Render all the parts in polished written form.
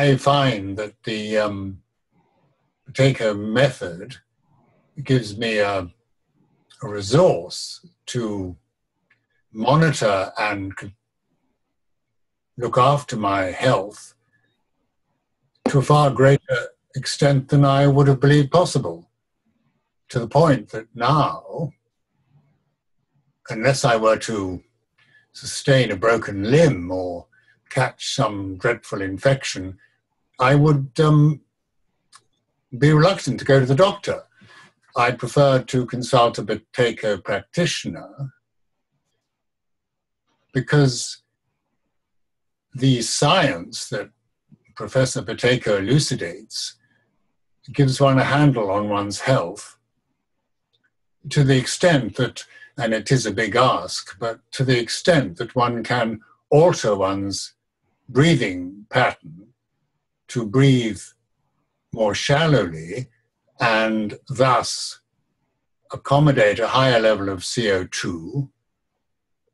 I find that the Buteyko method gives me a resource to monitor and look after my health to a far greater extent than I would have believed possible, to the point that now, unless I were to sustain a broken limb or catch some dreadful infection, I would be reluctant to go to the doctor. I prefer to consult a Buteyko practitioner because the science that Professor Buteyko elucidates gives one a handle on one's health to the extent that, and it is a big ask, but to the extent that one can alter one's breathing pattern to breathe more shallowly and thus accommodate a higher level of CO2,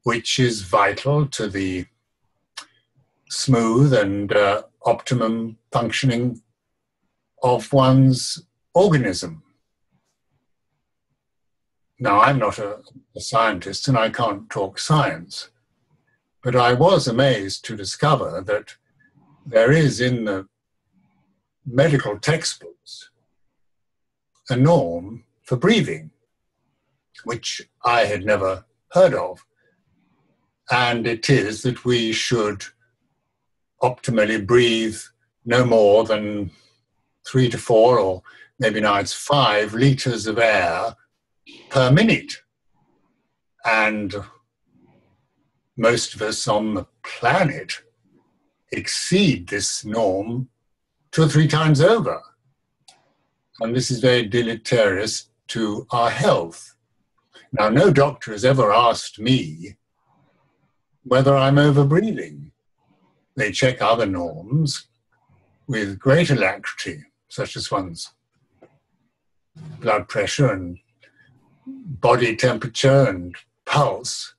which is vital to the smooth and optimum functioning of one's organism. Now, I'm not a scientist and I can't talk science, but I was amazed to discover that there is in the medical textbooks a norm for breathing, which I had never heard of. And it is that we should optimally breathe no more than 3 to 4, or maybe now it's 5 liters of air per minute. And most of us on the planet exceed this norm 2 or 3 times over. And this is very deleterious to our health. Now, no doctor has ever asked me whether I'm over-breathing. They check other norms with great alacrity, such as one's blood pressure and body temperature and pulse,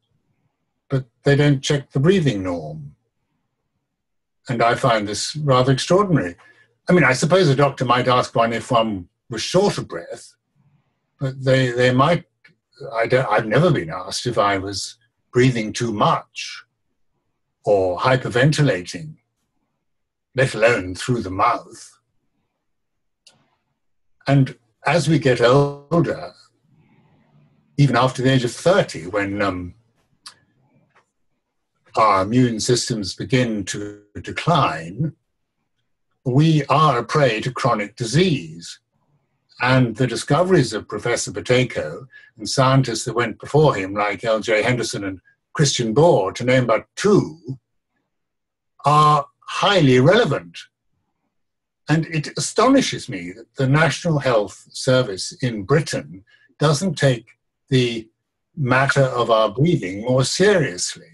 but they don't check the breathing norm. And I find this rather extraordinary. I mean, I suppose a doctor might ask one if one was short of breath, but they might, I've never been asked if I was breathing too much or hyperventilating, let alone through the mouth. And as we get older, even after the age of 30, when our immune systems begin to decline, we are a prey to chronic disease. And the discoveries of Professor Buteyko and scientists that went before him, like L.J. Henderson and Christian Bohr, to name but 2, are highly relevant. And it astonishes me that the National Health Service in Britain doesn't take the matter of our breathing more seriously.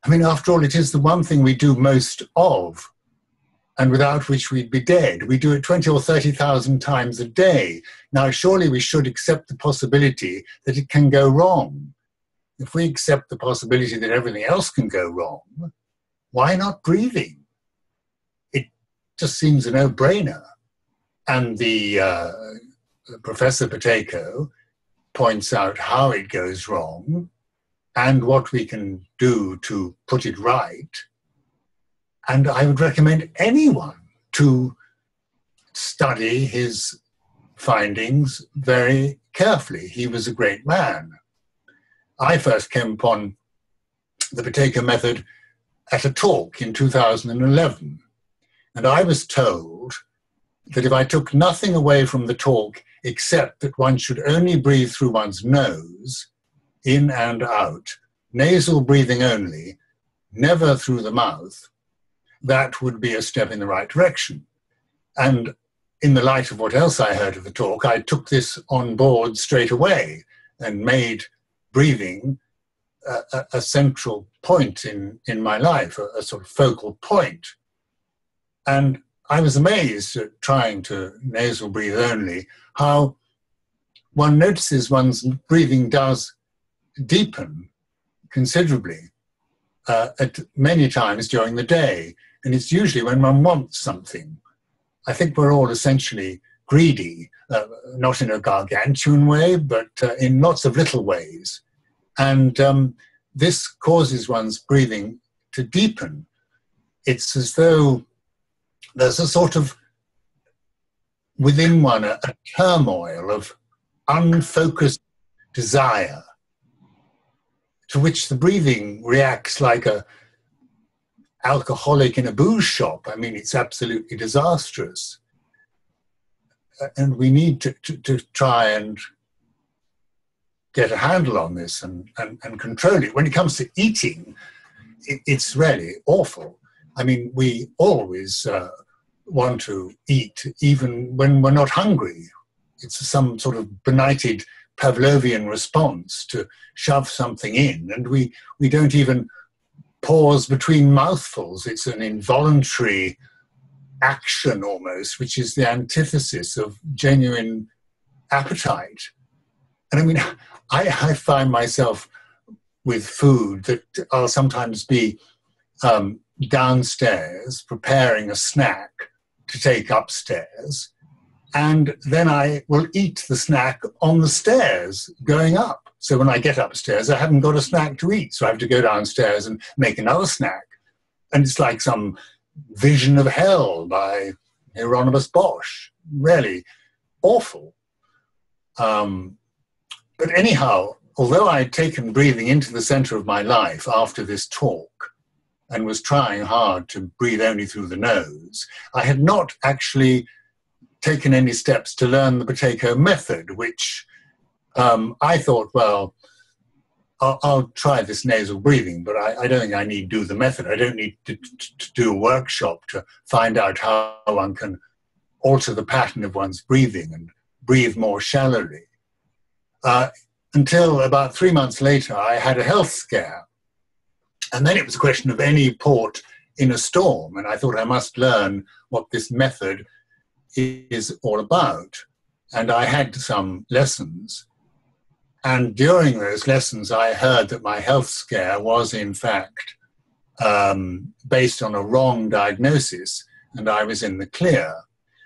I mean, after all, it is the one thing we do most of, and without which we'd be dead. We do it 20 or 30,000 times a day. Now, surely we should accept the possibility that it can go wrong. If we accept the possibility that everything else can go wrong, why not breathing? It just seems a no-brainer. And the Professor Buteyko points out how it goes wrong and what we can do to put it right. And I would recommend anyone to study his findings very carefully. He was a great man. I first came upon the Buteyko method at a talk in 2011. And I was told that if I took nothing away from the talk except that one should only breathe through one's nose, in and out, nasal breathing only, never through the mouth, that would be a step in the right direction. And in the light of what else I heard of the talk, I took this on board straight away and made breathing a central point in my life, a sort of focal point. And I was amazed at trying to nasal breathe only, how one notices one's breathing does deepen considerably at many times during the day. And it's usually when one wants something. I think we're all essentially greedy, not in a gargantuan way, but in lots of little ways. And this causes one's breathing to deepen. It's as though there's a sort of, within one, a turmoil of unfocused desire, to which the breathing reacts like a alcoholic in a booze shop. I mean, it's absolutely disastrous. And we need to try and get a handle on this and control it. When it comes to eating, it's really awful. I mean, we always want to eat even when we're not hungry. It's some sort of benighted Pavlovian response to shove something in, and we don't even pause between mouthfuls. It's an involuntary action almost, which is the antithesis of genuine appetite. And I mean, I find myself with food that I'll sometimes be downstairs preparing a snack to take upstairs, and then I will eat the snack on the stairs going up. So when I get upstairs, I haven't got a snack to eat, so I have to go downstairs and make another snack. And it's like some vision of hell by Hieronymus Bosch. Really awful. But anyhow, although I'd taken breathing into the center of my life after this talk and was trying hard to breathe only through the nose, I had not actually taken any steps to learn the Buteyko method, which I thought, well, I'll try this nasal breathing, but I don't think I need to do the method. I don't need to do a workshop to find out how one can alter the pattern of one's breathing and breathe more shallowly. Until about 3 months later, I had a health scare. And then it was a question of any port in a storm. And I thought I must learn what this method is all about. And I had some lessons. And during those lessons, I heard that my health scare was, in fact, based on a wrong diagnosis, and I was in the clear.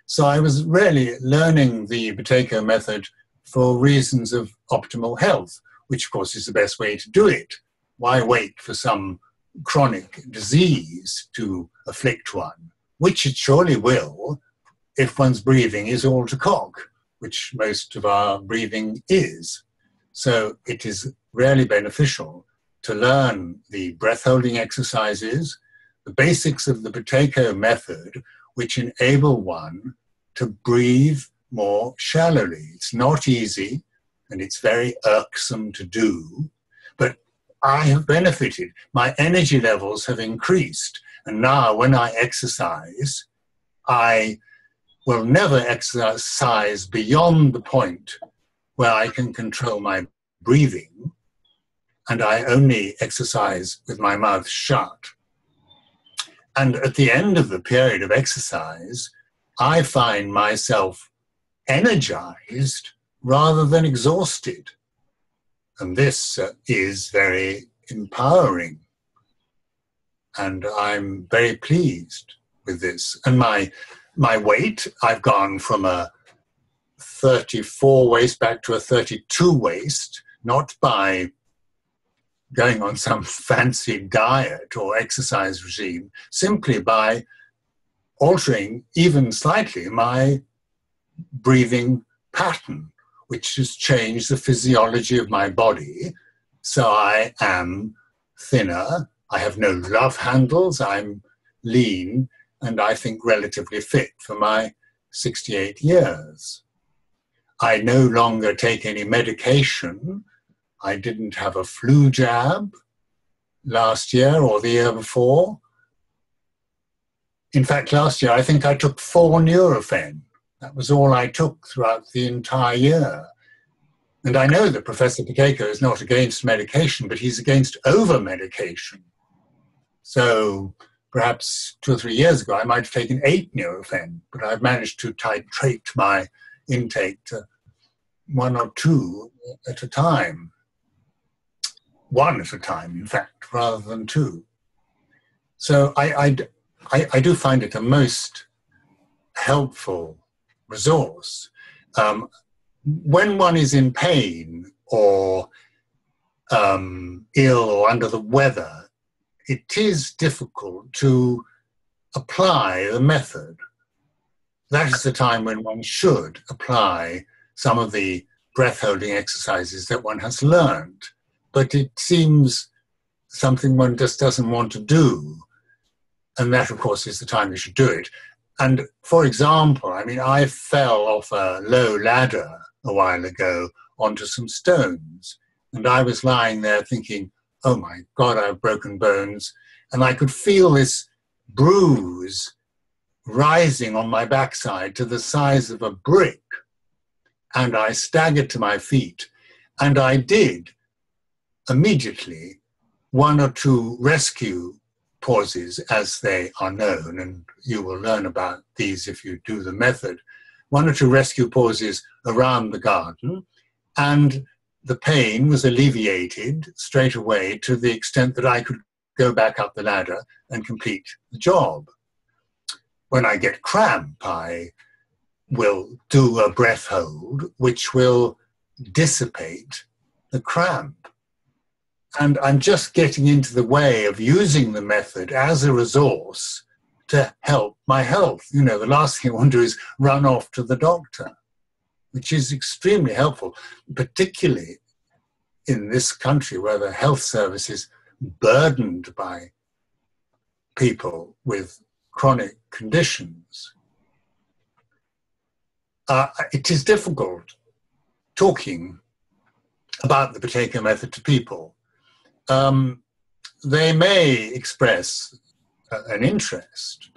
So I was really learning the Buteyko method for reasons of optimal health, which, of course, is the best way to do it. Why wait for some chronic disease to afflict one, which it surely will if one's breathing is all to cock, which most of our breathing is. So it is really beneficial to learn the breath-holding exercises, the basics of the Buteyko method, which enable one to breathe more shallowly. It's not easy, and it's very irksome to do, but I have benefited. My energy levels have increased, and now when I exercise, I will never exercise beyond the point where I can control my breathing, and I only exercise with my mouth shut. And at the end of the period of exercise, I find myself energized rather than exhausted. And this is very empowering. And I'm very pleased with this. And my weight, I've gone from a 34 waist back to a 32 waist, not by going on some fancy diet or exercise regime, simply by altering even slightly my breathing pattern, which has changed the physiology of my body. So I am thinner, I have no love handles, I'm lean, and I think relatively fit for my 68 years. I no longer take any medication. I didn't have a flu jab last year or the year before. In fact, last year I think I took 4 Nurofen. That was all I took throughout the entire year. And I know that Professor Buteyko is not against medication, but he's against over-medication. So perhaps 2 or 3 years ago, I might have taken 8 Nurofen, but I've managed to titrate my intake to 1 or 2 at a time. 1 at a time, in fact, rather than 2. So I do find it a most helpful resource. When one is in pain or ill or under the weather, it is difficult to apply the method. That is the time when one should apply some of the breath-holding exercises that one has learned. But it seems something one just doesn't want to do. And that, of course, is the time you should do it. And for example, I mean, I fell off a low ladder a while ago onto some stones. And I was lying there thinking, oh my God, I've broken bones. And I could feel this bruise rising on my backside to the size of a brick. And I staggered to my feet. And I did immediately one or two rescue pauses, as they are known, and you will learn about these if you do the method. One or two rescue pauses around the garden, and the pain was alleviated straight away to the extent that I could go back up the ladder and complete the job. When I get cramp, I will do a breath hold, which will dissipate the cramp. And I'm just getting into the way of using the method as a resource to help my health. You know, the last thing I want to do is run off to the doctor, which is extremely helpful, particularly in this country where the health service is burdened by people with chronic conditions. It is difficult talking about the Buteyko method to people. They may express an interest,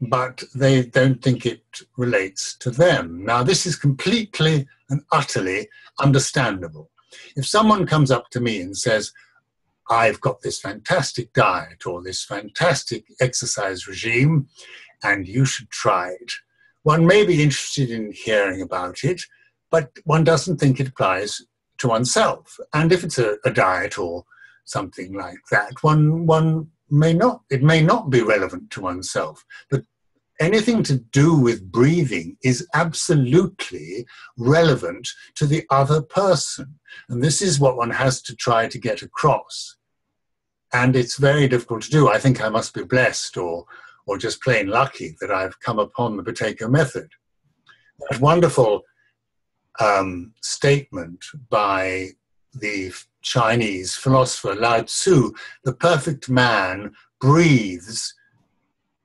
but they don't think it relates to them. Now, this is completely and utterly understandable. If someone comes up to me and says, I've got this fantastic diet or this fantastic exercise regime, and you should try it, one may be interested in hearing about it, but one doesn't think it applies to oneself. And if it's a diet or something like that, it may not be relevant to oneself. But anything to do with breathing is absolutely relevant to the other person. And this is what one has to try to get across. And it's very difficult to do. I think I must be blessed or just plain lucky that I've come upon the Buteyko method. That wonderful statement by the Chinese philosopher Lao Tzu, the perfect man breathes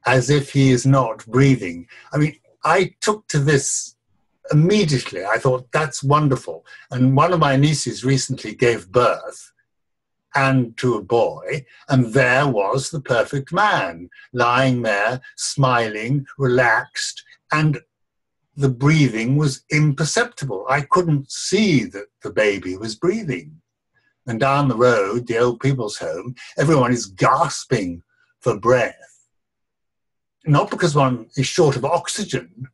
as if he is not breathing. I mean, I took to this immediately. I thought, that's wonderful. And one of my nieces recently gave birth and to a boy, and there was the perfect man, lying there, smiling, relaxed, and the breathing was imperceptible. I couldn't see that the baby was breathing. And down the road, the old people's home, everyone is gasping for breath. Not because one is short of oxygen,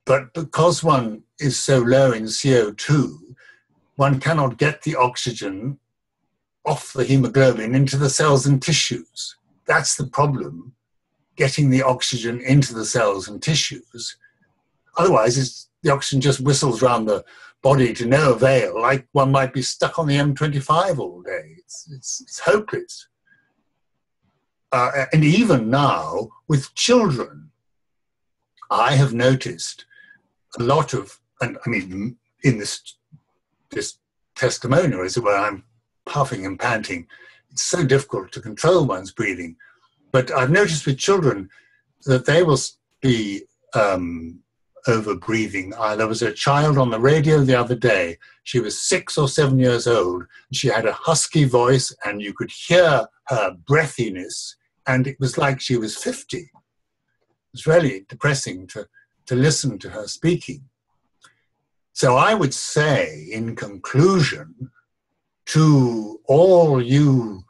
but because one is so low in CO2, one cannot get the oxygen off the hemoglobin into the cells and tissues. That's the problem, getting the oxygen into the cells and tissues. Otherwise, the oxygen just whistles around the body to no avail, like one might be stuck on the M25 all day. It's hopeless. And even now, with children, I have noticed a lot of, and I mean, in this testimonial, as it were, I'm puffing and panting. It's so difficult to control one's breathing. But I've noticed with children that they will be over-breathing. There was a child on the radio the other day. She was 6 or 7 years old. She had a husky voice, and you could hear her breathiness, and it was like she was 50. It was really depressing to listen to her speaking. So I would say, in conclusion, to all you,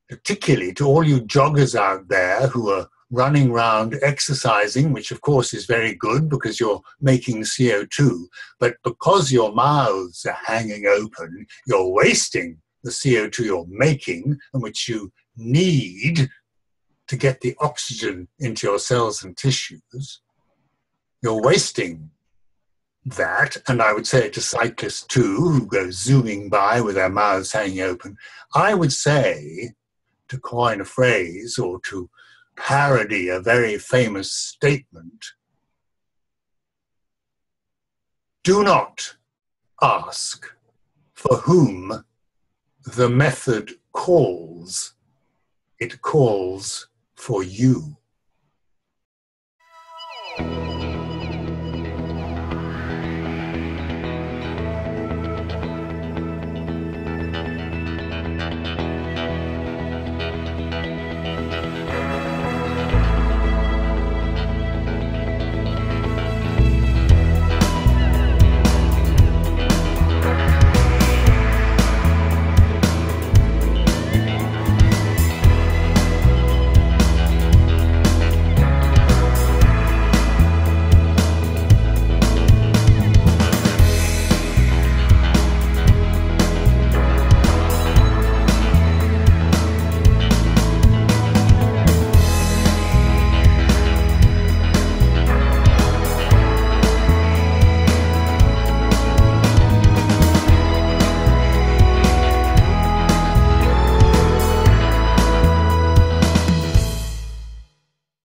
particularly to all you joggers out there who are running around exercising, which of course is very good because you're making CO2, but because your mouths are hanging open, you're wasting the CO2 you're making and which you need to get the oxygen into your cells and tissues, you're wasting that. And I would say it to cyclists too, who go zooming by with their mouths hanging open. I would say, to coin a phrase or to parody a very famous statement, do not ask for whom the method calls. It calls for you.